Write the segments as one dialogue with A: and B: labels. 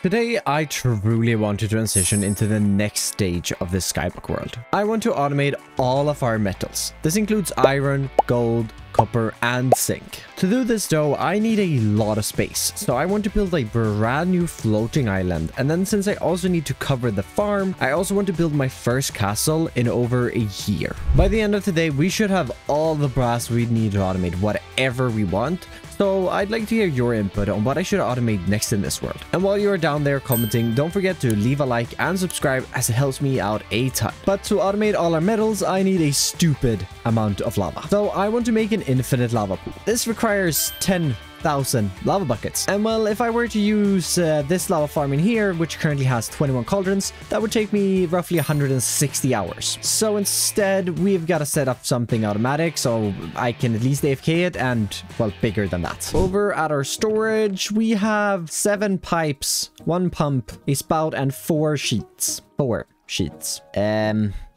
A: Today, I truly want to transition into the next stage of this Skyblock world. I want to automate all of our metals. This includes iron, gold, copper, and zinc. To do this though, I need a lot of space. So I want to build a brand new floating island. And then since I also need to cover the farm, I also want to build my first castle in over a year. By the end of today, we should have all the brass we need to automate whatever we want. So I'd like to hear your input on what I should automate next in this world. And while you're down there commenting, don't forget to leave a like and subscribe as it helps me out a ton. But to automate all our metals, I need a stupid amount of lava. So I want to make an infinite lava pool. This requires 10,000 lava buckets. And well, if I were to use this lava farm in here, which currently has 21 cauldrons, that would take me roughly 160 hours. So instead, we've got to set up something automatic so I can at least AFK it and, well, bigger than that. Over at our storage, we have 7 pipes, 1 pump, a spout, and 4 sheets. 4 sheets.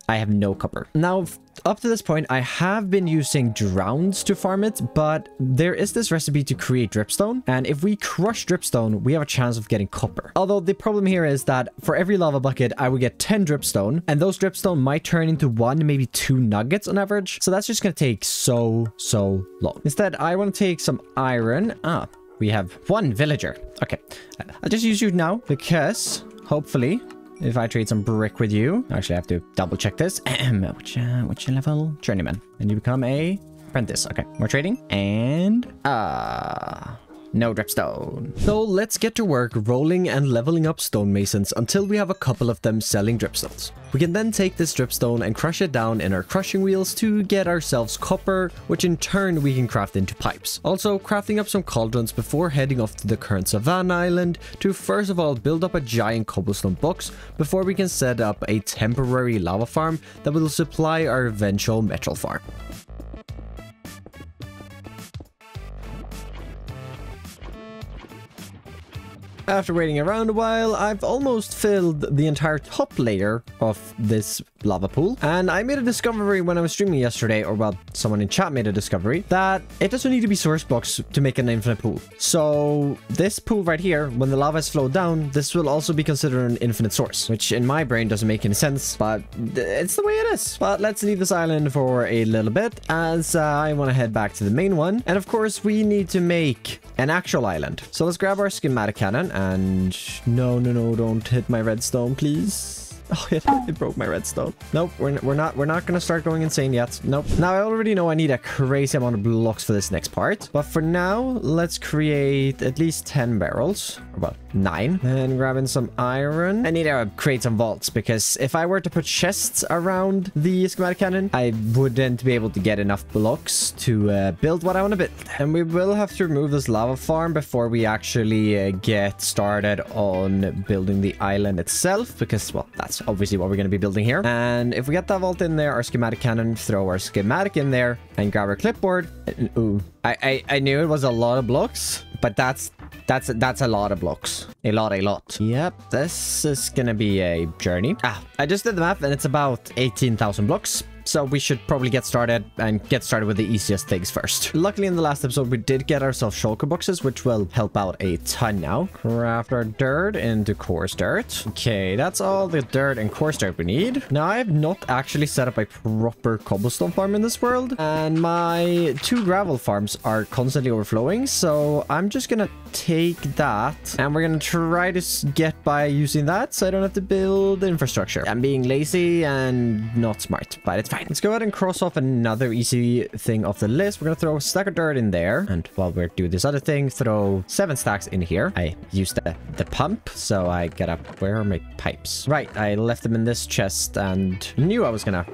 A: I have no copper. Now, up to this point, I have been using drowns to farm it, but there is this recipe to create dripstone. And if we crush dripstone, we have a chance of getting copper. Although the problem here is that for every lava bucket, I would get 10 dripstone, and those dripstone might turn into 1, maybe 2 nuggets on average. So that's just going to take so long. Instead, I want to take some iron. We have 1 villager. Okay, I'll just use you now because hopefully, if I trade some brick with you, actually I have to double check this. Which level? Journeyman. And you become a apprentice. Okay, we're trading. And no dripstone. So let's get to work rolling and leveling up stonemasons until we have a couple of them selling dripstones. We can then take this dripstone and crush it down in our crushing wheels to get ourselves copper, which in turn we can craft into pipes. Also, crafting up some cauldrons before heading off to the current Savannah Island to first of all build up a giant cobblestone box before we can set up a temporary lava farm that will supply our eventual metal farm. After waiting around a while, I've almost filled the entire top layer of this lava pool. And I made a discovery when I was streaming yesterday, or well, someone in chat made a discovery, that it doesn't need to be source blocks to make an infinite pool. So this pool right here, when the lava is flowed down, this will also be considered an infinite source, which in my brain doesn't make any sense, but it's the way it is. But let's leave this island for a little bit as I want to head back to the main one. And of course, we need to make an actual island. So let's grab our schematic cannon and no, don't hit my redstone, please. Oh, it broke my redstone. Nope, we're not gonna start going insane yet. Nope. Now I already know I need a crazy amount of blocks for this next part, but for now, let's create at least 10 barrels. Well, 9. And grab in some iron. I need to create some vaults because if I were to put chests around the schematic cannon, I wouldn't be able to get enough blocks to build what I want to build. And we will have to remove this lava farm before we actually get started on building the island itself because, well, that's obviously what we're going to be building here. And if we get that vault in there, our schematic cannon, throw our schematic in there and grab our clipboard. Ooh, I knew it was a lot of blocks, but that's a lot of blocks. A lot. Yep, this is gonna be a journey. I just did the math and it's about 18,000 blocks. So we should probably get started with the easiest things first. Luckily in the last episode, we did get ourselves shulker boxes, which will help out a ton now. Craft our dirt into coarse dirt. Okay, that's all the dirt and coarse dirt we need. Now I have not actually set up a proper cobblestone farm in this world. And my 2 gravel farms are constantly overflowing. So I'm just gonna take that and we're gonna try to get by using that so I don't have to build infrastructure. I'm being lazy and not smart, but it's fine. Let's go ahead and cross off another easy thing off the list. We're gonna throw a stack of dirt in there. And while we're doing this other thing, throw 7 stacks in here. I used the pump, so I gotta... Where are my pipes? Right, I left them in this chest and knew I was gonna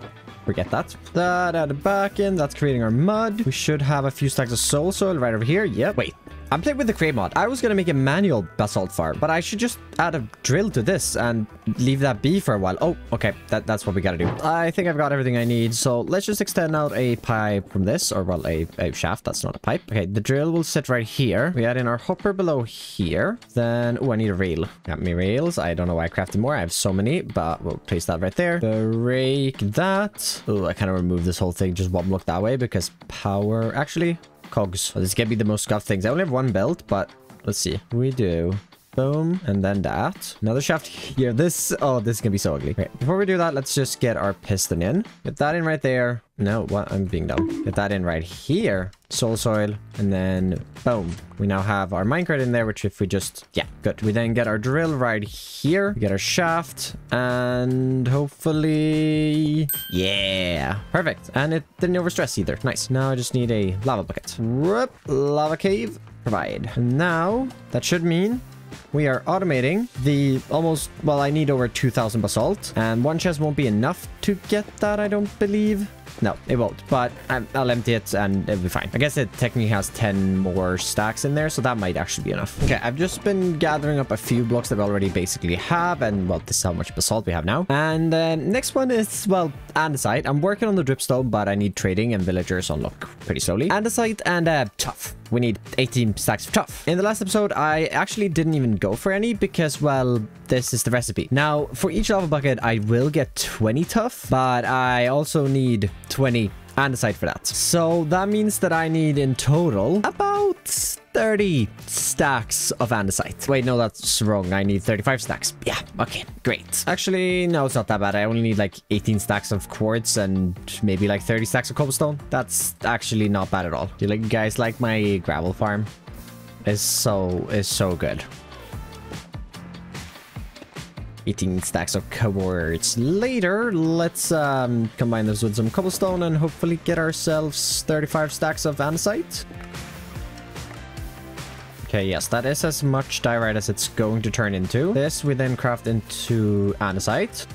A: forget that. That at the back end, that's creating our mud. We should have a few stacks of soul right over here. Yep. Wait. I'm playing with the crate mod. I was gonna make a manual basalt farm, but I should just add a drill to this and leave that be for a while. Oh, okay. That's what we gotta do. I think I've got everything I need. So let's just extend out a pipe from this, or well, a shaft. That's not a pipe. Okay, the drill will sit right here. We add in our hopper below here. Then, oh, I need a rail. Got me rails. I don't know why I crafted more. I have so many, but we'll place that right there. Break that. Oh, I kind of removed this whole thing. Just one block that way because power... Actually... Cogs. Well, this is gonna be the most scuffed things. I only have 1 belt, but let's see. We do Boom. And then that. Another shaft here. Oh, this is gonna be so ugly. Okay, before we do that, let's just get our piston in. Get that in right there. No, what? I'm being dumb. Get that in right here. Soul soil. And then boom. We now have our minecart in there, which if we just... Yeah, good. We then get our drill right here. We get our shaft. And hopefully... Yeah. Perfect. And it didn't overstress either. Nice. Now I just need a lava bucket. Whoop. Lava cave. Provide. And now that should mean... we are automating the almost, well, I need over 2,000 basalt, and one chest won't be enough to get that, I don't believe. No, it won't, but I'll empty it and it'll be fine. I guess it technically has 10 more stacks in there, so that might actually be enough. Okay, I've just been gathering up a few blocks that we already basically have, and well, this is how much basalt we have now. And next one is, well, andesite. I'm working on the dripstone, but I need trading and villagers unlock pretty slowly. Andesite and tough. We need 18 stacks of tough. In the last episode, I actually didn't even go for any because, well, this is the recipe. Now, for each lava bucket, I will get 20 tough, but I also need 20 andesite for that. So that means that I need in total about 30 stacks of andesite. Wait, no, that's wrong. I need 35 stacks. Yeah, okay, great. Actually, no, it's not that bad. I only need like 18 stacks of quartz and maybe like 30 stacks of cobblestone. That's actually not bad at all. Do you guys like my gravel farm? It's so good. 18 stacks of quartz. Later, let's combine this with some cobblestone and hopefully get ourselves 35 stacks of andesite. Okay, yes, that is as much diorite as it's going to turn into. This we then craft into andesite,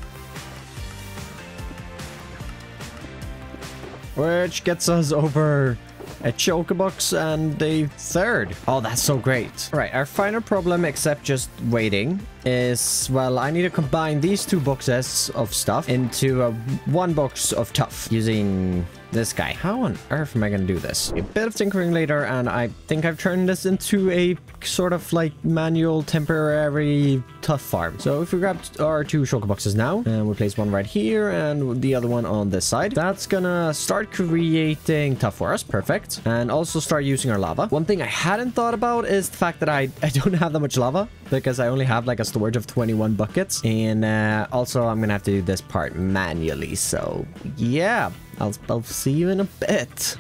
A: which gets us over a chokerbox and a third. Oh, that's so great. All right, our final problem, except just waiting, is, well, I need to combine these two boxes of stuff into one box of tough using this guy. How on earth am I going to do this? A bit of tinkering later, and I think I've turned this into a sort of like manual temporary tough farm. So if we grab our two shulker boxes now, and we place one right here and the other one on this side, that's gonna start creating tough for us. Perfect. And also start using our lava. One thing I hadn't thought about is the fact that I don't have that much lava because I only have like a storage of 21 buckets. And also I'm gonna have to do this part manually. So yeah, I'll see you in a bit.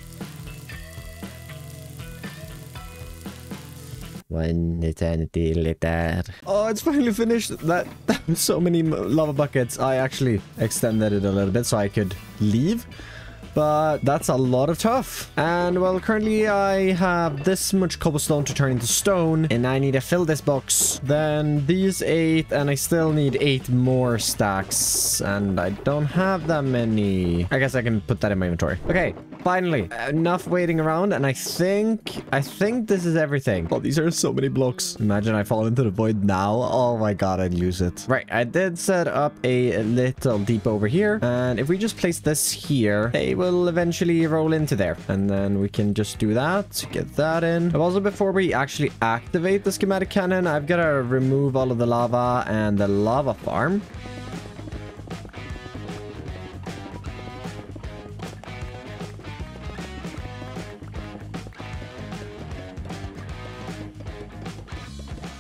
A: One eternity later. Oh, it's finally finished. That was so many lava buckets. I actually extended it a little bit so I could leave. But that's a lot of tough. And well, currently I have this much cobblestone to turn into stone, and I need to fill this box. Then these 8, and I still need 8 more stacks, and I don't have that many. I guess I can put that in my inventory. Okay, finally, enough waiting around, and I think this is everything. Oh, these are so many blocks. Imagine I fall into the void now. Oh my god, I'd lose it. Right, I did set up a little depot over here, and if we just place this here, they will eventually roll into there, and then we can just do that, get that in. But also, before we actually activate the schematic cannon, I've got to remove all of the lava and the lava farm.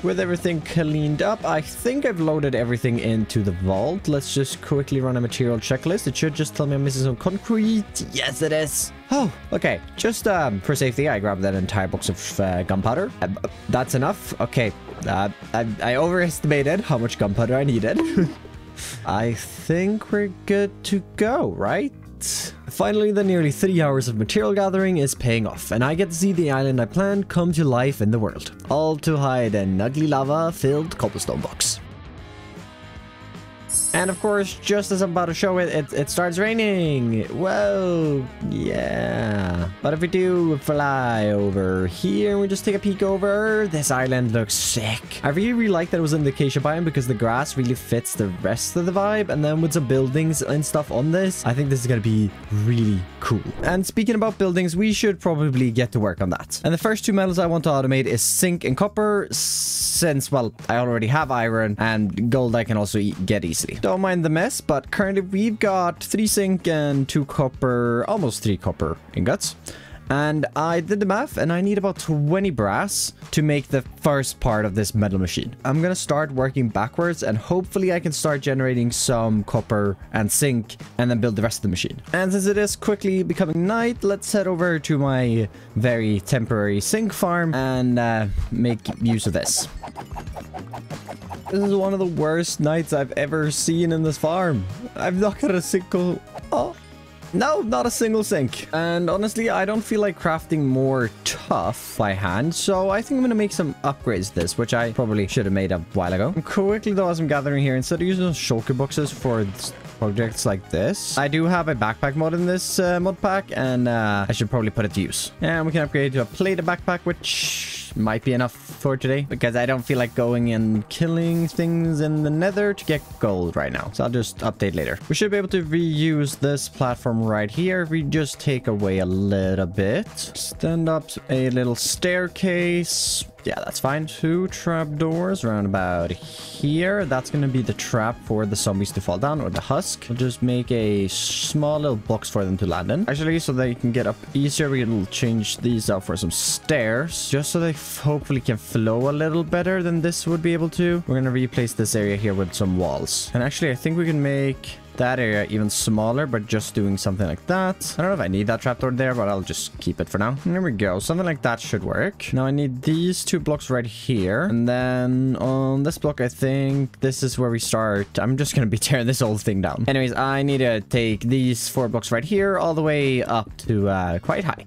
A: With everything cleaned up, I think I've loaded everything into the vault. Let's just quickly run a material checklist. It should just tell me I'm missing some concrete. Yes, it is. Oh, okay. Just for safety, I grabbed that entire box of gunpowder. That's enough. Okay. I overestimated how much gunpowder I needed. I think we're good to go, right? Finally, the nearly 3 hours of material gathering is paying off, and I get to see the island I planned come to life in the world. All to hide an ugly lava-filled cobblestone box. And of course, just as I'm about to show it, it starts raining. Whoa, yeah. But if we do fly over here and we just take a peek over, this island looks sick. I really like that it was in the acacia biome because the grass really fits the rest of the vibe. And then with some buildings and stuff on this, I think this is going to be really cool. And speaking about buildings, we should probably get to work on that. And the first 2 metals I want to automate is zinc and copper, since, well, I already have iron, and gold I can also get easily. Don't mind the mess, but currently we've got 3 zinc and 2 copper, almost 3 copper ingots. And I did the math, and I need about 20 brass to make the first part of this metal machine. I'm gonna start working backwards, and hopefully I can start generating some copper and zinc, and then build the rest of the machine. And since it is quickly becoming night, let's head over to my very temporary zinc farm and make use of this. This is one of the worst nights I've ever seen in this farm. I've not got a single... Oh, no, not a single zinc. And honestly, I don't feel like crafting more tough by hand. So I think I'm going to make some upgrades to this, which I probably should have made a while ago. And quickly though, as I'm gathering here, instead of using those shulker boxes for projects like this, I do have a backpack mod in this mod pack, and I should probably put it to use. And we can upgrade to a plated backpack, which might be enough for today, because I don't feel like going and killing things in the nether to get gold right now. So I'll just update later. We should be able to reuse this platform right here if we just take away a little bit. Stand up a little staircase. Yeah, that's fine. 2 trapdoors around about here. That's going to be the trap for the zombies to fall down, or the husk. We'll just make a small little box for them to land in. Actually, so they can get up easier, we'll change these out for some stairs, just so they hopefully can flow a little better than this would be able to. We're going to replace this area here with some walls. And actually, I think we can make that area even smaller, but just doing something like that. I don't know if I need that trapdoor there, but I'll just keep it for now. There we go. Something like that should work. Now I need these 2 blocks right here. And then on this block, I think this is where we start. I'm just going to be tearing this whole thing down. Anyways, I need to take these 4 blocks right here all the way up to quite high.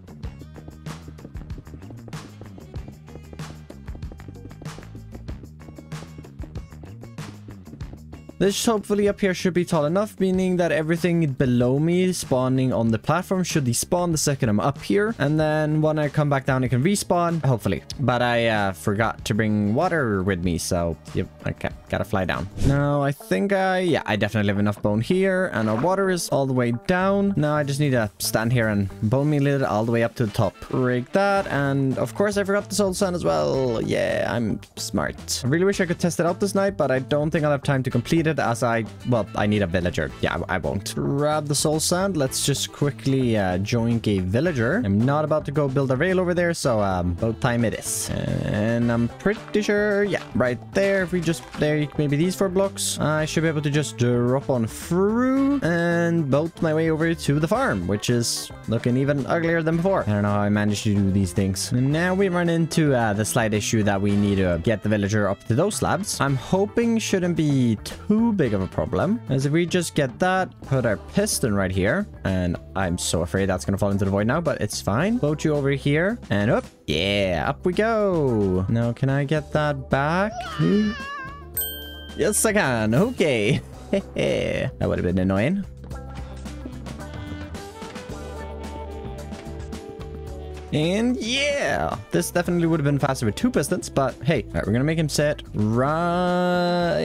A: This hopefully up here should be tall enough, meaning that everything below me spawning on the platform should despawn the second I'm up here. And then when I come back down, it can respawn, hopefully. But I forgot to bring water with me, so yep, okay, gotta fly down. Now, I think yeah, I definitely have enough bone here, and our water is all the way down. Now, I just need to stand here and bone meal it all the way up to the top. Break that, and of course, I forgot the soul sand as well. Yeah, I'm smart. I really wish I could test it out this night, but I don't think I'll have time to complete it, as I need a villager. Yeah, I won't. Grab the soul sand. Let's just quickly join a villager. I'm not about to go build a rail over there, so about time it is. And I'm pretty sure, yeah, right there. If we just, there, maybe these 4 blocks, I should be able to just drop on through and boat my way over to the farm, which is looking even uglier than before. I don't know how I managed to do these things. And now we run into the slight issue that we need to get the villager up to those slabs. I'm hoping shouldn't be too big of a problem, as if we just get that, put our piston right here, and I'm so afraid that's gonna fall into the void now, but it's fine. Boat you over here and up. Yeah, up we go. Now can I get that back? Yes, I can. Okay. That would have been annoying. And yeah, this definitely would have been faster with 2 pistons, but hey, all right, we're gonna make him sit right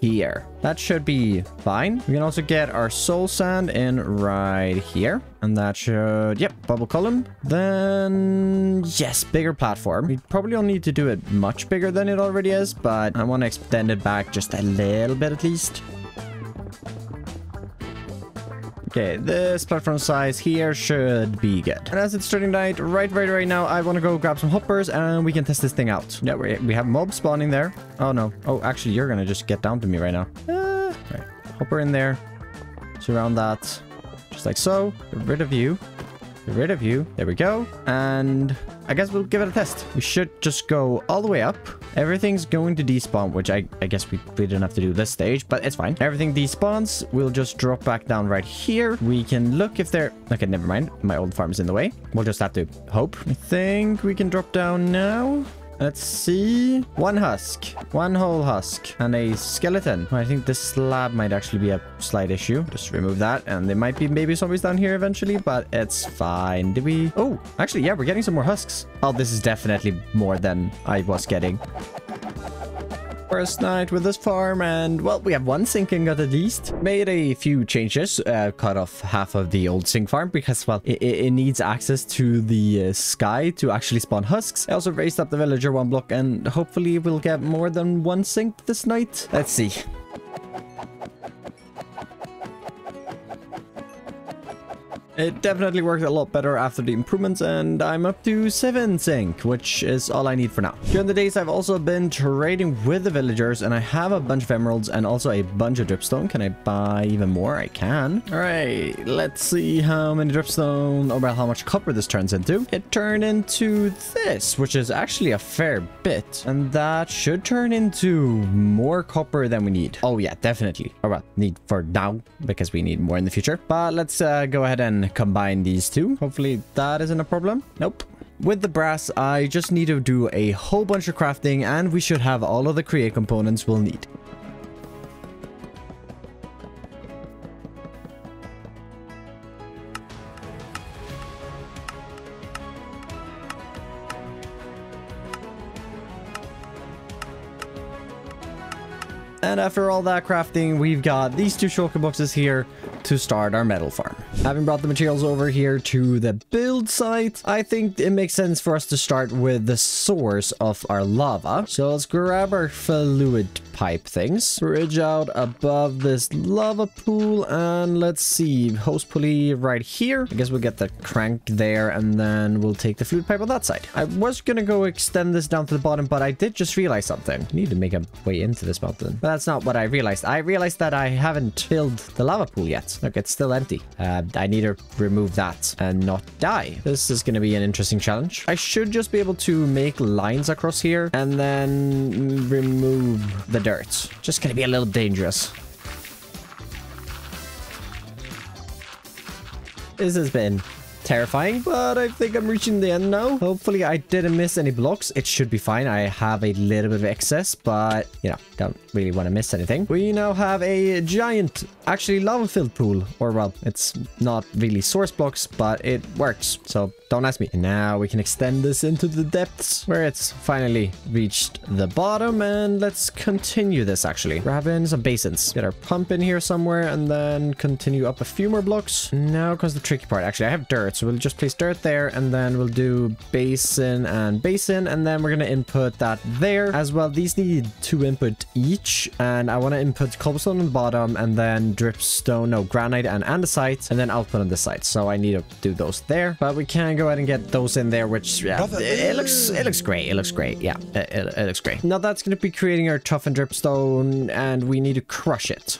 A: here. That should be fine. We can also get our soul sand in right here, and that should, yep, bubble column. Then yes, bigger platform. We probably don't need to do it much bigger than it already is, but I want to extend it back just a little bit at least. Okay, this platform size here should be good. And as it's starting night, right now, I want to go grab some hoppers and we can test this thing out. Yeah, we have mobs spawning there. Oh, no. Oh, actually, you're going to just get down to me right now. Right. Hopper in there. Surround that. Just like so. Get rid of you. Get rid of you. There we go. And I guess we'll give it a test. We should just go all the way up. Everything's going to despawn, which I guess we didn't have to do this stage, but it's fine. Everything despawns. We'll just drop back down right here. We can look if they're... Okay, never mind. My old farm is in the way. We'll just have to hope. I think we can drop down now. Let's see. 1 husk. 1 whole husk. And a skeleton. I think this slab might actually be a slight issue. Just remove that. And there might be baby zombies down here eventually, but it's fine. Did we... Oh, actually, yeah, we're getting some more husks. Oh, this is definitely more than I was getting. First night with this farm, and well, we have 1 sinking at least. Made a few changes, cut off half of the old sink farm because, well, it needs access to the sky to actually spawn husks. I also raised up the villager 1 block, and hopefully we'll get more than 1 sink this night. Let's see. It definitely worked a lot better after the improvements, and I'm up to 7 zinc, which is all I need for now. During the days, I've also been trading with the villagers, and I have a bunch of emeralds and also a bunch of dripstone. Can I buy even more? I can. All right, let's see how many dripstone, or well, how much copper this turns into. It turned into this, which is actually a fair bit, and that should turn into more copper than we need. Oh yeah, definitely. Or well, need for now, because we need more in the future. But let's go ahead and combine these two. Hopefully that isn't a problem. Nope. With the brass, I just need to do a whole bunch of crafting, and we should have all of the create components we'll need. And after all that crafting, we've got these 2 shulker boxes here to start our metal farm. Having brought the materials over here to the build site, I think it makes sense for us to start with the source of our lava. So let's grab our fluid pipe things, bridge out above this lava pool, and let's see, hose pulley right here. I guess we'll get the crank there, and then we'll take the fluid pipe on that side. I was gonna go extend this down to the bottom, but I did just realize something. I need to make a way into this mountain. But that's not what I realized. I realized that I haven't filled the lava pool yet. Look, it's still empty. I need to remove that and not die. This is going to be an interesting challenge. I should just be able to make lines across here and then remove the dirt. Just going to be a little dangerous. This has been terrifying, but I think I'm reaching the end now. Hopefully I didn't miss any blocks. It should be fine. I have a little bit of excess, but you know, don't really want to miss anything. We now have a giant, actually lava-filled pool, or well, it's not really source blocks, but it works. So don't ask me. And now we can extend this into the depths where it's finally reached the bottom, and let's continue this actually. Grab in some basins. Get our pump in here somewhere, and then continue up a few more blocks. Now comes the tricky part. Actually, I have dirt, so we'll just place dirt there, and then we'll do basin, and then we're gonna input that there as well. These need 2 input each, and I want to input cobblestone on the bottom, and then dripstone, no, granite and andesite, and then output on this side. So I need to do those there, but we can go ahead and get those in there, which yeah, it looks great. It looks great. Yeah, it looks great. Now that's going to be creating our toughened dripstone, and we need to crush it.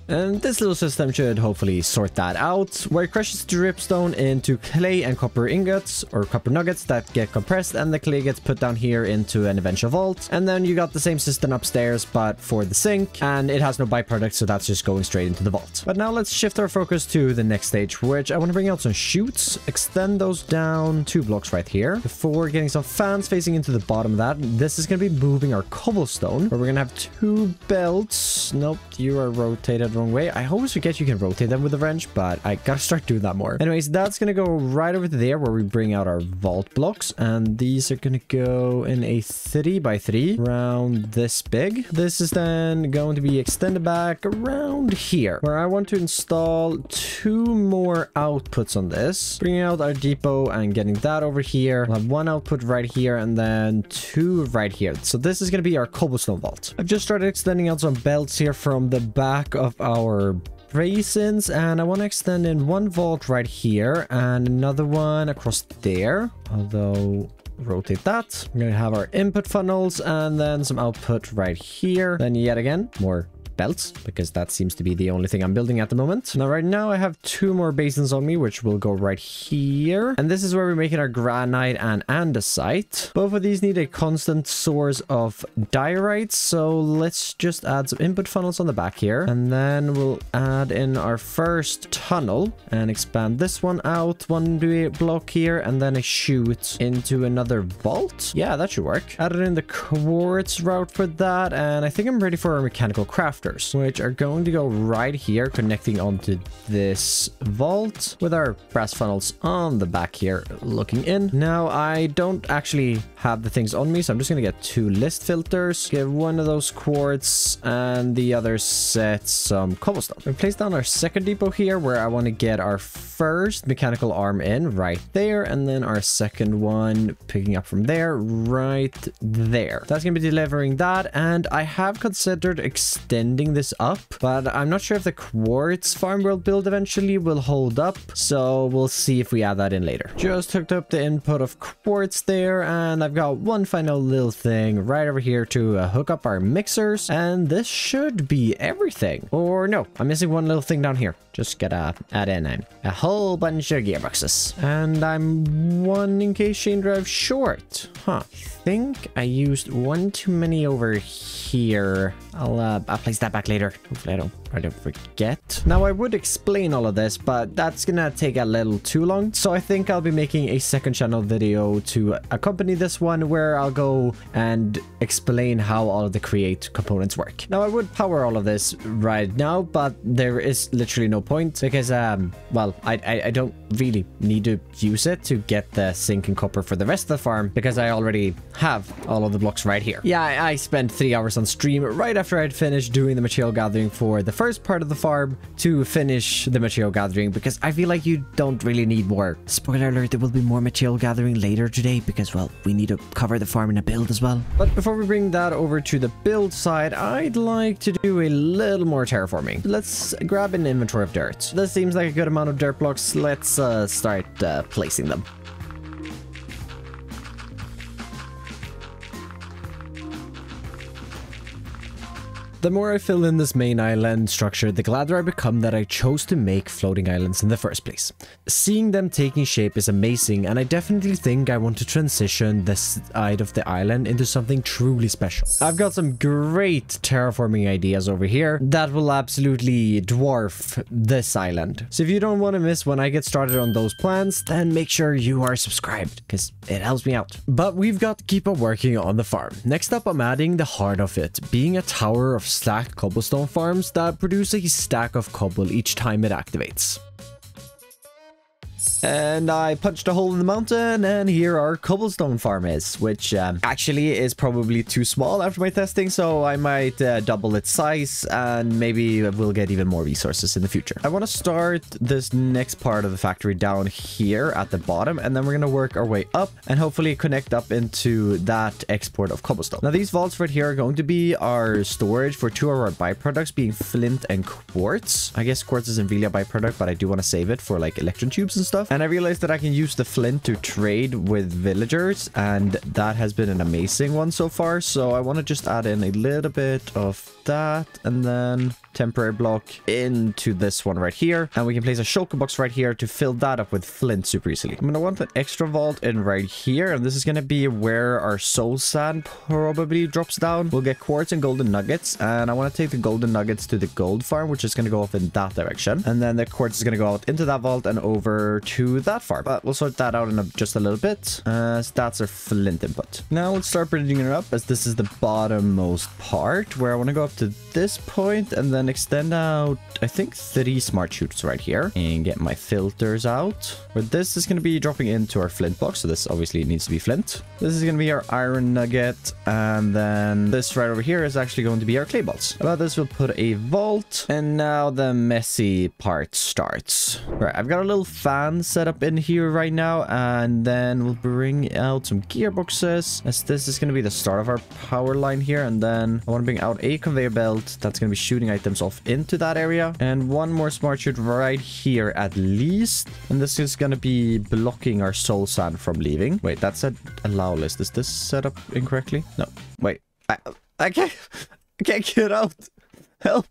A: And this little system should hopefully sort that out, where it crushes dripstone into clay and copper ingots or copper nuggets that get compressed, and the clay gets put down here into an eventual vault. And then you got the same system upstairs, but for the sink, and it has no byproduct, so that's just going straight into the vault. But now let's shift our focus to the next stage, which I want to bring out some chutes, extend those down 2 blocks right here before getting some fans facing into the bottom of that. This is going to be moving our cobblestone, where we're going to have 2 belts. Nope, you are rotated wrong way. I always forget you can rotate them with a wrench, but I gotta start doing that more. Anyways, that's gonna go right over to there where we bring out our vault blocks, and these are gonna go in a 3 by 3 around this big. This is then going to be extended back around here, where I want to install 2 more outputs on this, bringing out our depot and getting that over here. We'll have 1 output right here, and then 2 right here. So this is gonna be our cobblestone vault. I've just started extending out some belts here from the back of our basins, and I want to extend in 1 vault right here and another one across there, although rotate that. We're gonna have our input funnels and then some output right here, then yet again more belts, because that seems to be the only thing I'm building at the moment. Now right now I have 2 more basins on me, which will go right here, and this is where we're making our granite and andesite. Both of these need a constant source of diorite, so let's just add some input funnels on the back here, and then we'll add in our first tunnel and expand this one out 1 block here, and then a chute into another vault. Yeah, that should work. Added in the quartz route for that, and I think I'm ready for our mechanical crafting. rafters, which are going to go right here, connecting onto this vault with our brass funnels on the back here looking in. Now, I don't actually have the things on me, so I'm just going to get 2 list filters, get one of those quartz, and the other set some cobblestone. We place down our second depot here where I want to get our first mechanical arm in right there, and then our second one picking up from there right there. That's going to be delivering that, and I have considered extending this up, but I'm not sure if the quartz farm we'll build eventually will hold up, so we'll see if we add that in later. Just hooked up the input of quartz there, and I've got one final little thing right over here to hook up our mixers, and this should be everything. Or no, I'm missing one little thing down here. Just gotta add in a whole bunch of gearboxes. And I'm 1 Engage chain drive short. Huh. I think I used one too many over here. I'll place that back later. Hopefully I don't forget. Now, I would explain all of this, but that's gonna take a little too long. So I think I'll be making a second channel video to accompany this one where I'll go and explain how all of the create components work. Now, I would power all of this right now, but there is literally no point because, well, I don't really need to use it to get the zinc and copper for the rest of the farm because I already have all of the blocks right here. Yeah, I spent 3 hours on stream right after I'd finished doing the material gathering for the first part of the farm to finish the material gathering because I feel like you don't really need more. Spoiler alert, there will be more material gathering later today because, well, we need to cover the farm in a build as well. But before we bring that over to the build side, I'd like to do a little more terraforming. Let's grab an inventory of dirt. This seems like a good amount of dirt blocks. Let's start placing them. The more I fill in this main island structure, the gladder I become that I chose to make floating islands in the first place. Seeing them taking shape is amazing, and I definitely think I want to transition this side of the island into something truly special. I've got some great terraforming ideas over here that will absolutely dwarf this island. So if you don't want to miss when I get started on those plans, then make sure you are subscribed, because it helps me out. But we've got to keep on working on the farm. Next up, I'm adding the heart of it, being a tower of stacked cobblestone farms that produce a stack of cobble each time it activates. And I punched a hole in the mountain, and here our cobblestone farm is, which actually is probably too small after my testing, so I might double its size, and maybe we'll get even more resources in the future. I want to start this next part of the factory down here at the bottom, and then we're going to work our way up and hopefully connect up into that export of cobblestone. Now, these vaults right here are going to be our storage for 2 of our byproducts, being flint and quartz. I guess quartz isn't really a byproduct, but I do want to save it for like electron tubes and stuff. And I realized that I can use the flint to trade with villagers, and that has been an amazing one so far. So I want to just add in a little bit of that, and then temporary block into this one right here, and we can place a shulker box right here to fill that up with flint super easily. I'm gonna want an extra vault in right here, and this is gonna be where our soul sand probably drops down. We'll get quartz and golden nuggets, and I want to take the golden nuggets to the gold farm, which is gonna go off in that direction, and then the quartz is gonna go out into that vault and over to that farm. But we'll sort that out in just a little bit. So that's our flint input. Now let's start bridging it up, as this is the bottommost part where I want to go up to this point and then extend out, I think, 3 smart chutes right here, and get my filters out. Where this is going to be dropping into our flint box, so this obviously needs to be flint. This is going to be our iron nugget, and then this right over here is actually going to be our clay balls. About this, we'll put a vault, and now the messy part starts. Right, I've got a little fan set up in here right now, and then we'll bring out some gearboxes, as this is going to be the start of our power line here, and then I want to bring out a conveyor belt that's going to be shooting items off into that area, and one more smart chute right here at least, and this is going to be blocking our soul sand from leaving. Wait, that's a allow list. Is this set up incorrectly? No, wait, I can't get out. Help.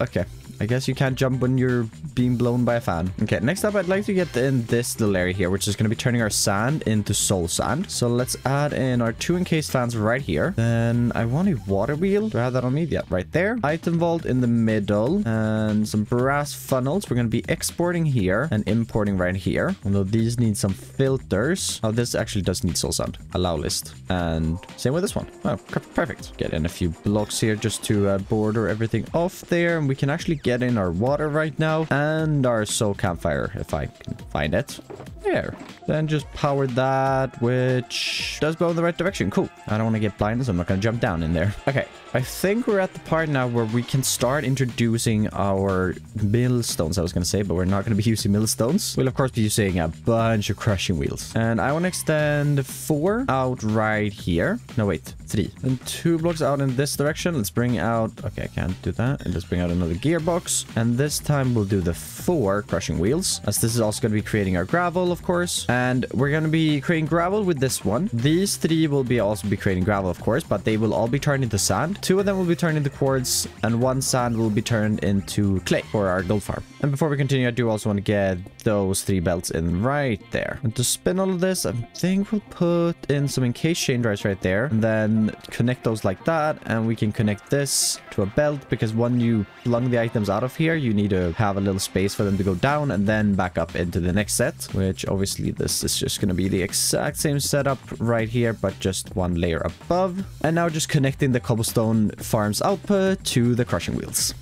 A: Okay. I guess you can't jump when you're being blown by a fan. Okay, next up, I'd like to get in this little area here, which is going to be turning our sand into soul sand. So let's add in our 2 encased fans right here. Then I want a water wheel. Do I have that on me? Yeah, right there. Item vault in the middle and some brass funnels. We're going to be exporting here and importing right here. Although these need some filters. Oh, this actually does need soul sand. Allow list. And same with this one. Oh, perfect. Get in a few blocks here just to border everything off there. And we can actually get in our water right now and our soul campfire if I can find it. There. Then just power that, which does go in the right direction. Cool. I don't want to get blinded, so I'm not going to jump down in there. Okay. I think we're at the part now where we can start introducing our millstones, I was going to say, but we're not going to be using millstones. We'll, of course, be using a bunch of crushing wheels. And I want to extend 4 out right here. No, wait. 3. And 2 blocks out in this direction. Let's bring out... Okay, I can't do that. And let's bring out another gearbox. And this time we'll do the 4 crushing wheels, as this is also going to be creating our gravel, of course. And we're going to be creating gravel with this one. These 3 will be also be creating gravel, of course, but they will all be turned into sand. 2 of them will be turned into quartz, and 1 sand will be turned into clay for our gold farm. And before we continue, I do also want to get those 3 belts in right there. And to spin all of this, I think we'll put in some encased chain drives right there, and then connect those like that. And we can connect this to a belt, because when you plug the items out of here, you need to have a little space for them to go down and then back up into the next set, which obviously this is just going to be the exact same setup right here, but just 1 layer above. And now just connecting the cobblestone farm's output to the crushing wheels.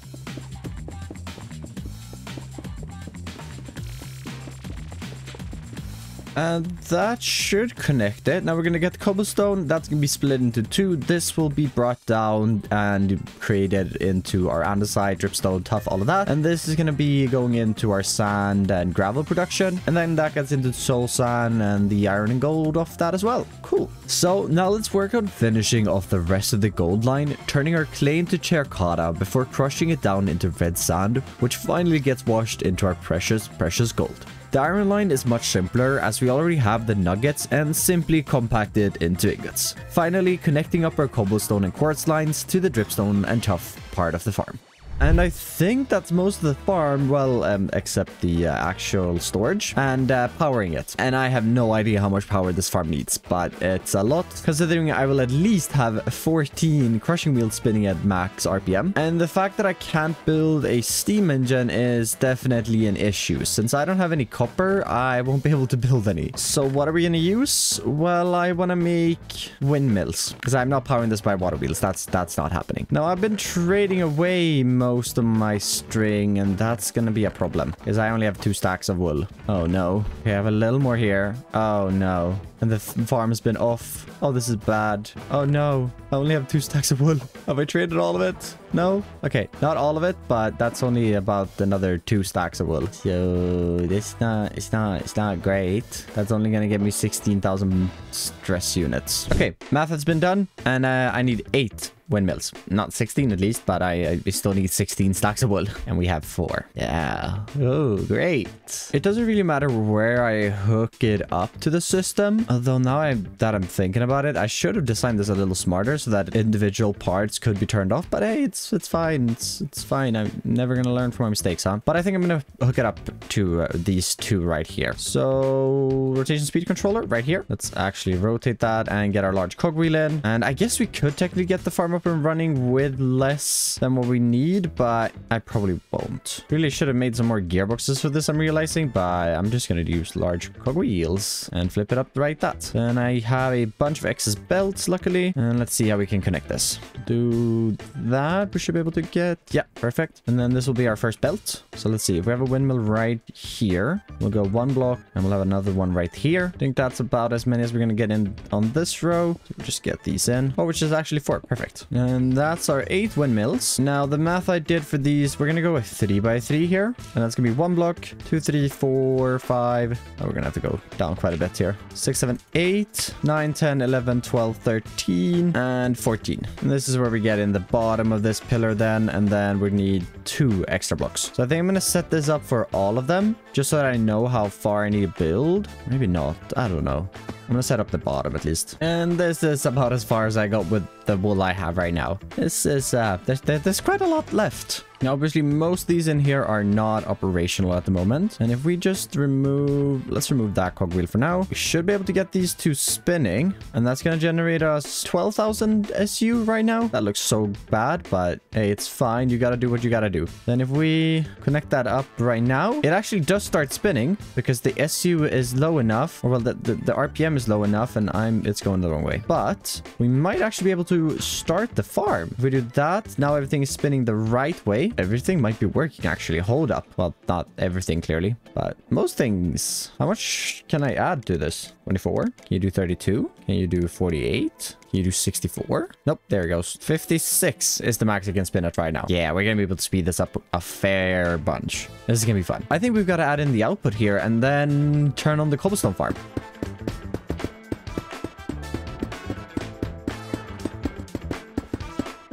A: And that should connect it. Now we're going to get the cobblestone. That's going to be split into 2. This will be brought down and created into our andesite, dripstone, tuff, all of that. And this is going to be going into our sand and gravel production. And then that gets into soul sand and the iron and gold off that as well. Cool. So now let's work on finishing off the rest of the gold line, turning our clay into terracotta before crushing it down into red sand, which finally gets washed into our precious, precious gold. The iron line is much simpler, as we already have the nuggets and simply compact it into ingots. Finally, connecting up our cobblestone and quartz lines to the dripstone and tuff part of the farm. And I think that's most of the farm, well, except the actual storage and powering it. And I have no idea how much power this farm needs, but it's a lot, considering I will at least have 14 crushing wheels spinning at max RPM. And the fact that I can't build a steam engine is definitely an issue. Since I don't have any copper, I won't be able to build any. So what are we going to use? Well, I want to make windmills, because I'm not powering this by water wheels. That's not happening. Now, I've been trading away most of my string, and that's gonna be a problem because I only have 2 stacks of wool. Oh no. Okay, I have a little more here. Oh no. And the farm has been off. Oh, this is bad. Oh no. I only have 2 stacks of wool. Have I traded all of it? No? Okay, not all of it, but that's only about another 2 stacks of wool. So this it's not great. That's only gonna get me 16,000 stress units. Okay, math has been done, and I need 8 windmills. Not 16 at least, but I still need 16 stacks of wool. And we have 4. Yeah. Oh, great. It doesn't really matter where I hook it up to the system. Although now that I'm thinking about it, I should have designed this a little smarter so that individual parts could be turned off. But hey, it's fine. It's fine. I'm never going to learn from my mistakes, huh? But I think I'm going to hook it up to these 2 right here. So rotation speed controller right here. Let's actually rotate that and get our large cogwheel in. And I guess we could technically get the farm up and running with less than what we need, but I probably won't. Really should have made some more gearboxes for this, I'm realizing, but I'm just going to use large cogwheels and flip it up right that. Then I have a bunch of excess belts, luckily, and let's see how we can connect this. Do that. We should be able to get... Yeah, perfect. And then this will be our first belt. So let's see. If we have a windmill right here, we'll go 1 block and we'll have another one right here. I think that's about as many as we're going to get in on this row. So we'll just get these in. Oh, which is actually 4. Perfect. And that's our 8 windmills. Now, the math I did for these, we're going to go with 3 by 3 here. And that's going to be 1 block, 2, 3, 4, 5. Oh, we're going to have to go down quite a bit here. 6, 7, 8, 9, 10, 11, 12, 13, and 14. And this is where we get in the bottom of this pillar then. And then we need 2 extra blocks. So I think I'm going to set this up for all of them, just so that I know how far I need to build. Maybe not. I don't know. I'm going to set up the bottom at least. And this is about as far as I got with the wool I have right now. This is, there's quite a lot left. Now, obviously, most of these in here are not operational at the moment. And if we just let's remove that cogwheel for now. We should be able to get these two spinning. And that's going to generate us 12,000 SU right now. That looks so bad, but hey, it's fine. You got to do what you got to do. Then if we connect that up right now, it actually does start spinning because the SU is low enough. Or well, the RPM is low enough and it's going the wrong way. But we might actually be able to start the farm. If we do that, now everything is spinning the right way. Everything might be working actually. Hold up. Well, not everything clearly, but most things. How much can I add to this? 24? Can you do 32? Can you do 48? Can you do 64? Nope, there it goes. 56 is the max I can spin it right now. Yeah, we're gonna be able to speed this up a fair bunch. This is gonna be fun. I think we've got to add in the output here and then turn on the cobblestone farm.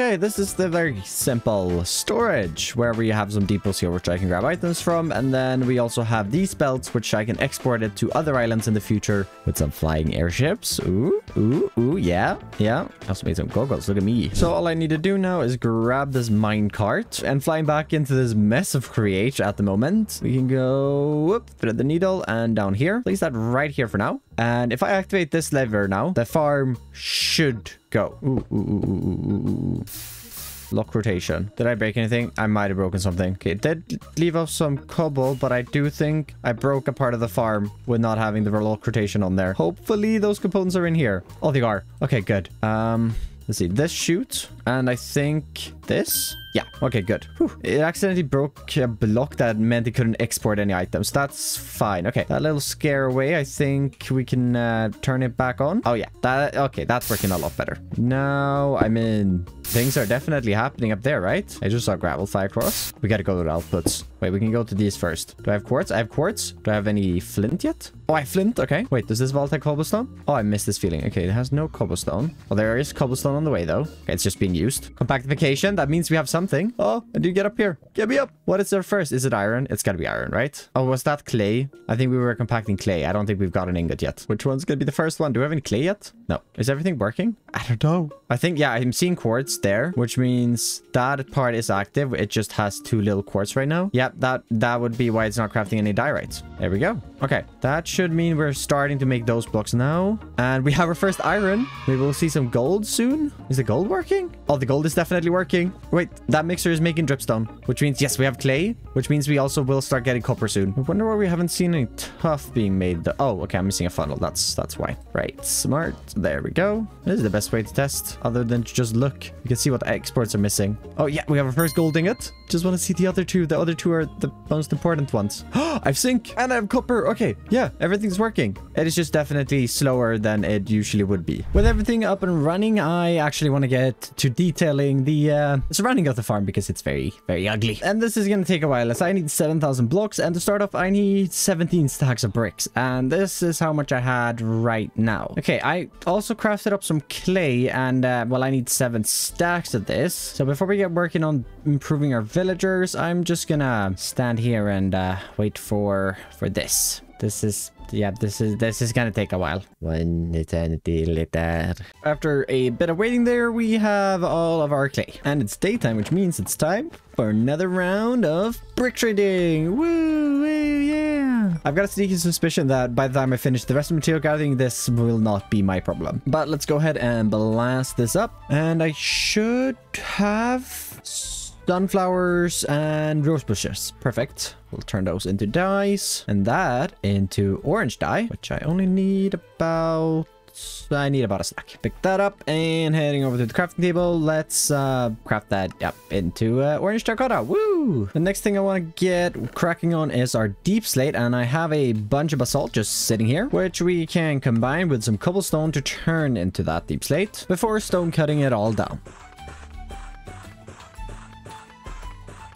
A: Okay, this is the very simple storage where we have some depots here which I can grab items from, and then we also have these belts which I can export it to other islands in the future with some flying airships. Ooh, yeah. I also made some goggles, look at me. So all I need to do now is grab this mine cart and flying back into this mess of create at the moment. We can go whoop, thread the needle and down here. Place that right here for now. And if I activate this lever now, the farm should go. Ooh. Lock rotation. Did I break anything? I might have broken something. Okay, it did leave us some cobble, but I do think I broke a part of the farm with not having the lock rotation on there. Hopefully those components are in here. Oh, they are. Okay, good. Let's see. This chute. And I think this. Yeah. Okay, good. Whew. It accidentally broke a block that meant it couldn't export any items. That's fine. Okay. That little scare away. I think we can turn it back on. Oh, yeah. Okay. That's working a lot better. Now, I mean, things are definitely happening up there, right? I just saw gravel fly across. We got to go to the outputs. Wait, we can go to these first. Do I have quartz? I have quartz. Do I have any flint yet? Oh, I have flint. Okay. Wait, does this vault have cobblestone? Oh, I missed this feeling. Okay, it has no cobblestone. Well, there is cobblestone on the way, though. Okay, it's just being used. Compactification. That means we have something. Oh, I do get up here. Get me up. What is there first? Is it iron? It's got to be iron, right? Oh, was that clay? I think we were compacting clay. I don't think we've got an ingot yet. Which one's going to be the first one? Do we have any clay yet? No. Is everything working? I don't know. I think, yeah, I'm seeing quartz there, which means that part is active. It just has 2 little quartz right now. Yep, that would be why it's not crafting any diorites. There we go. Okay, that should mean we're starting to make those blocks now. And we have our first iron. Maybe we'll see some gold soon. Is the gold working? Oh, the gold is definitely working. Wait, that mixer is making dripstone, which means, yes, we have clay, which means we also will start getting copper soon. I wonder why we haven't seen any tuff being made. Oh, okay, I'm missing a funnel. That's why. Right, smart. There we go. This is the best way to test, other than to just look. You can see what the exports are missing. Oh, yeah, we have our first gold ingot. Just want to see the other two. The other two are the most important ones. I have zinc and I have copper. Okay, yeah, everything's working. It is just definitely slower than it usually would be. With everything up and running, I actually want to get to detailing the surrounding of the farm because it's very, very ugly. And this is going to take a while as I need 7,000 blocks, and to start off, I need 17 stacks of bricks. And this is how much I had right now. Okay, I also crafted up some clay, and well, I need 7 stacks of this. So before we get working on improving our villagers, I'm just gonna stand here and wait for this. This is gonna take a while. 1 eternity later. After a bit of waiting there, we have all of our clay. And it's daytime, which means it's time for another round of brick trading. Woo, yeah. I've got a sneaky suspicion that by the time I finish the rest of the material gathering, this will not be my problem. But let's go ahead and blast this up. And I should have sunflowers and rose bushes. Perfect. We'll turn those into dyes and that into orange dye, which I only need about... I need about a stack. Pick that up and heading over to the crafting table. Let's craft that into orange terracotta. Woo! The next thing I want to get cracking on is our deep slate, and I have a bunch of basalt just sitting here, which we can combine with some cobblestone to turn into that deep slate before stone cutting it all down.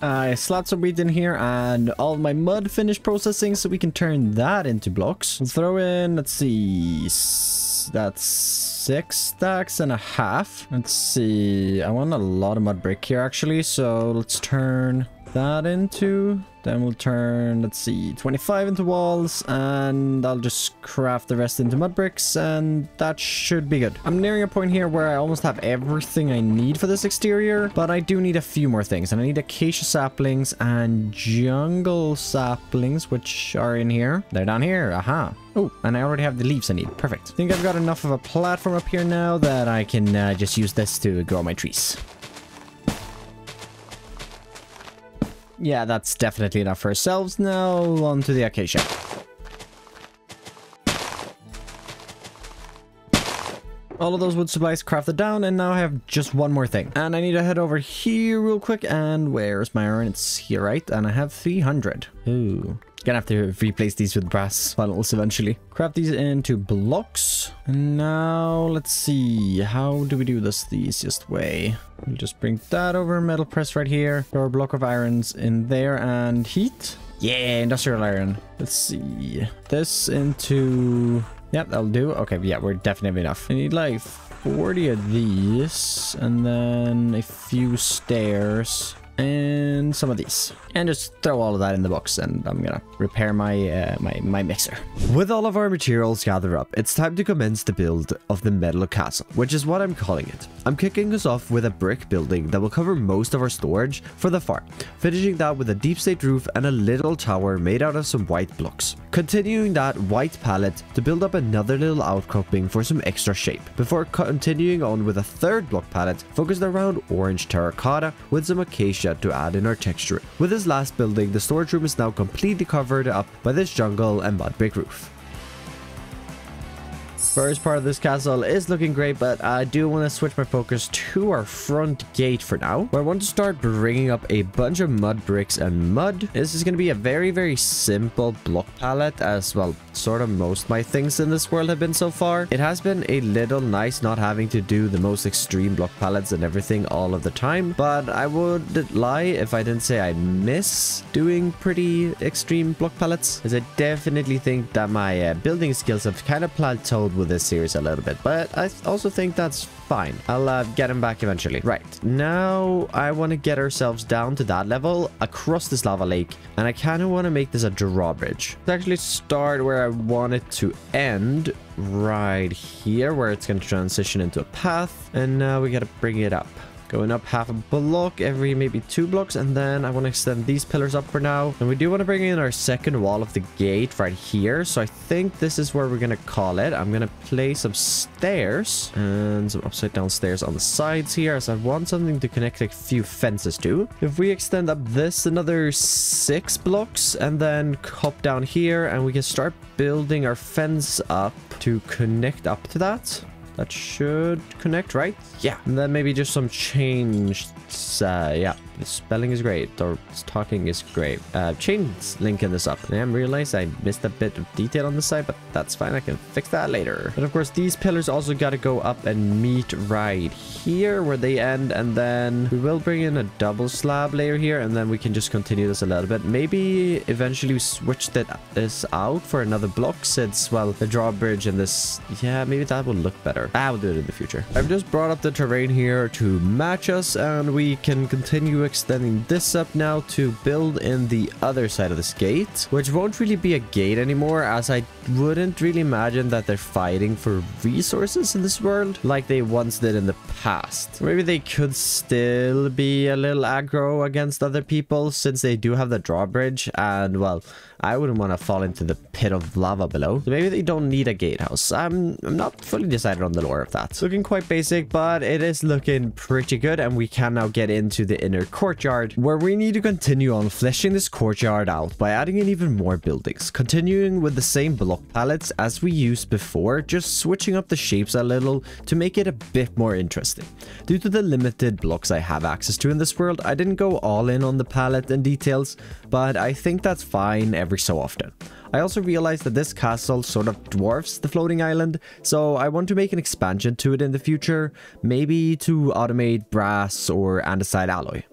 A: I slot some wheat in here and all my mud finished processing so we can turn that into blocks. We'll throw in, let's see, that's 6 stacks and a half. Let's see, I want a lot of mud brick here actually, so let's turn that into. Then we'll turn, let's see, 25 into walls, and I'll just craft the rest into mud bricks, and that should be good. I'm nearing a point here where I almost have everything I need for this exterior, but I do need a few more things, and I need acacia saplings and jungle saplings, which are in here. They're down here. Aha. Oh, and I already have the leaves I need. Perfect. I think I've got enough of a platform up here now that I can just use this to grow my trees. Yeah, that's definitely enough for ourselves. Now, on to the acacia. All of those wood supplies crafted down, and now I have just one more thing. And I need to head over here real quick, and where's my iron? It's here, right? And I have 300. Ooh. Gonna have to replace these with brass funnels eventually. Craft these into blocks. And now, let's see. How do we do this the easiest way? We'll just bring that over. Metal press right here. Throw a block of irons in there and heat. Yeah, industrial iron. Let's see. This into... Yep, that'll do. Okay, yeah, we're definitely enough. I need like 40 of these. And then a few stairs. And some of these, and just throw all of that in the box, and I'm gonna repair my my mixer. With all of our materials gathered up, it's time to commence the build of the metal castle, which is what I'm calling it. I'm kicking us off with a brick building that will cover most of our storage for the farm, finishing that with a deep slate roof and a little tower made out of some white blocks. Continuing that white palette to build up another little outcropping for some extra shape, before continuing on with a third block palette focused around orange terracotta with some acacia to add in our texture. With this last building, the storage room is now completely covered up by this jungle and mud brick roof. First part of this castle is looking great, but I do want to switch my focus to our front gate for now, where I want to start bringing up a bunch of mud bricks and mud. This is going to be a very simple block palette, as well sort of most of my things in this world have been so far. It has been a little nice not having to do the most extreme block palettes and everything all of the time, but I wouldn't lie if I didn't say I miss doing pretty extreme block palettes, as I definitely think that my building skills have kind of plateaued with this series a little bit, but I also think that's fine. I'll get him back eventually. Right, now I want to get ourselves down to that level across this lava lake, and I kind of want to make this a drawbridge. Let's actually start where I want it to end, right here, where it's going to transition into a path, and now we got to bring it up. Going up half a block every maybe 2 blocks, and then I want to extend these pillars up for now. And we do want to bring in our second wall of the gate right here, so I think this is where we're going to call it. I'm going to place some stairs and some upside down stairs on the sides here, as I want something to connect a few fences to. If we extend up this another 6 blocks and then hop down here, and we can start building our fence up to connect up to that. That should connect, right? Yeah. And then maybe just some change. Yeah, the spelling is great, or talking is great. Change linking this up. And I realized I missed a bit of detail on the side, but that's fine. I can fix that later. But of course, these pillars also got to go up and meet right here where they end. And then we will bring in a double slab layer here, and then we can just continue this a little bit. Maybe eventually we switch this out for another block, since, well, the drawbridge and this, yeah, maybe that will look better. We'll do it in the future. I've just brought up the terrain here to match us, and we can continue extending this up now to build in the other side of this gate, which won't really be a gate anymore, as I wouldn't really imagine that they're fighting for resources in this world like they once did in the past. Maybe they could still be a little aggro against other people, since they do have the drawbridge, and, well, I wouldn't want to fall into the pit of lava below. So maybe they don't need a gatehouse. I'm not fully decided on the lore of that. It's looking quite basic, but it is looking pretty good, and we can now get into the inner courtyard, where we need to continue on fleshing this courtyard out by adding in even more buildings, continuing with the same block palettes as we used before, just switching up the shapes a little to make it a bit more interesting. Due to the limited blocks I have access to in this world, I didn't go all in on the palette and details, but I think that's fine every so often. I also realized that this castle sort of dwarfs the floating island, so I want to make an expansion to it in the future, maybe to automate brass or andesite alloy.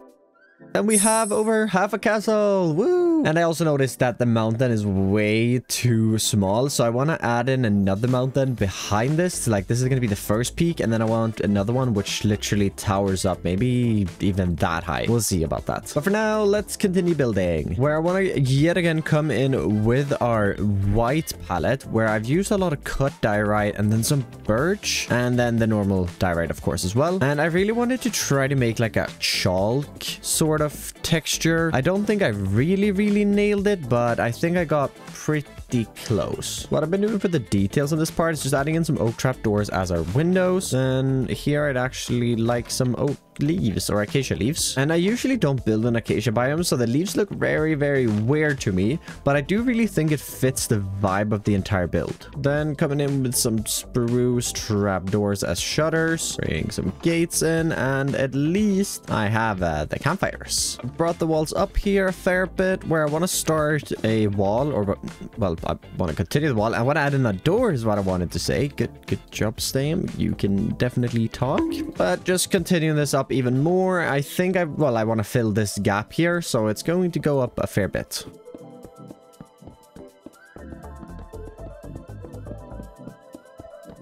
A: And we have over half a castle. Woo! And I also noticed that the mountain is way too small. So I want to add in another mountain behind this. Like, this is going to be the first peak. And then I want another one which literally towers up. Maybe even that high. We'll see about that. But for now, let's continue building. Where I want to yet again come in with our white palette. Where I've used a lot of cut diorite and then some birch. And then the normal diorite, of course, as well. And I really wanted to try to make like a chalk sort of texture. I don't think I really nailed it, but I think I got pretty close. What I've been doing for the details on this part is just adding in some oak trap doors as our windows. And here I'd actually like some oak leaves or acacia leaves. And I usually don't build an acacia biome, so the leaves look very weird to me, but I do really think it fits the vibe of the entire build. Then coming in with some spruce trapdoors as shutters, bring some gates in, and at least I have the campfires. I brought the walls up here a fair bit where I want to start a wall, or well, I want to continue the wall. I want to add in a door is what I wanted to say. Good job, Stam. You can definitely talk, but just continuing this up even more. I think I want to fill this gap here, so it's going to go up a fair bit.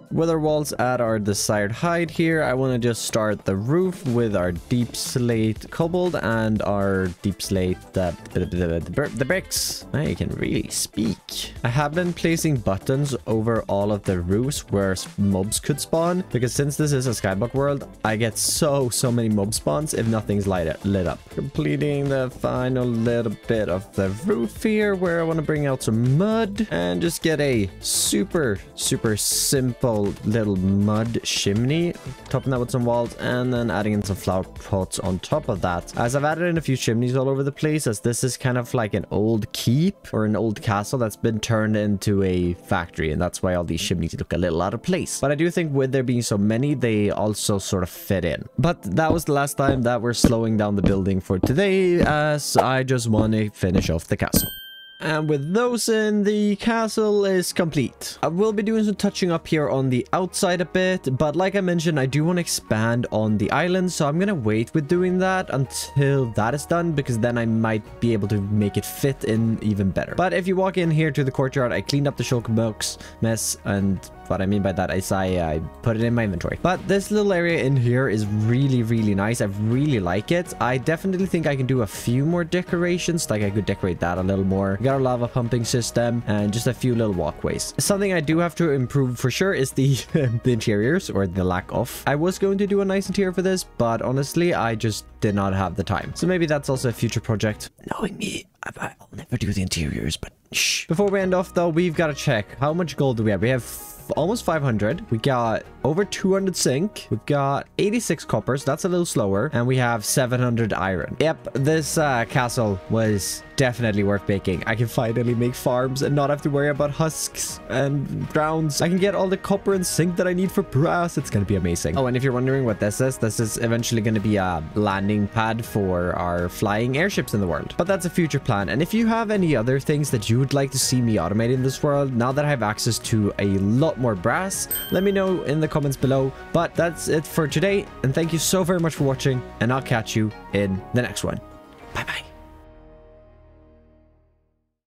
A: With our walls at our desired height here, I want to just start the roof with our deep slate cobbled and our deep slate the bricks. I can really speak. I have been placing buttons over all of the roofs where mobs could spawn, because since this is a Skyblock world, I get so many mob spawns if nothing's lit up. Completing the final little bit of the roof here where I want to bring out some mud and just get a super simple little mud chimney, topping that with some walls, and then adding in some flower pots on top of that. As I've added in a few chimneys all over the place, as this is kind of like an old keep or an old castle that's been turned into a factory, and that's why all these chimneys look a little out of place. But I do think with there being so many, they also sort of fit in. But that was the last time that we're slowing down the building for today, as I just want to finish off the castle. And with those in, the castle is complete. I will be doing some touching up here on the outside a bit, but like I mentioned, I do want to expand on the island, so I'm gonna wait with doing that until that is done, because then I might be able to make it fit in even better. But if you walk in here to the courtyard, I cleaned up the shulker box mess, and what I mean by that is I put it in my inventory. But this little area in here is really nice. I really like it. I definitely think I can do a few more decorations. Like I could decorate that a little more. We got our lava pumping system and just a few little walkways. Something I do have to improve for sure is the the interiors, or the lack of. I was going to do a nice interior for this, but honestly, I just did not have the time. So maybe that's also a future project. Knowing me, I'll never do the interiors, but shh. Before we end off though, we've got to check how much gold do we have. We have almost 500. We got over 200 zinc. We've got 86 copper, so that's a little slower. And we have 700 iron. Yep, this castle was definitely worth making. I can finally make farms and not have to worry about husks and grounds. I can get all the copper and zinc that I need for brass. It's gonna be amazing. Oh, and if you're wondering what this is eventually gonna be a landing pad for our flying airships in the world. But that's a future plan. And if you have any other things that you would like to see me automate in this world, now that I have access to a lot more brass, let me know in the comments below. But that's it for today, and thank you so very much for watching, and I'll catch you in the next one. Bye bye.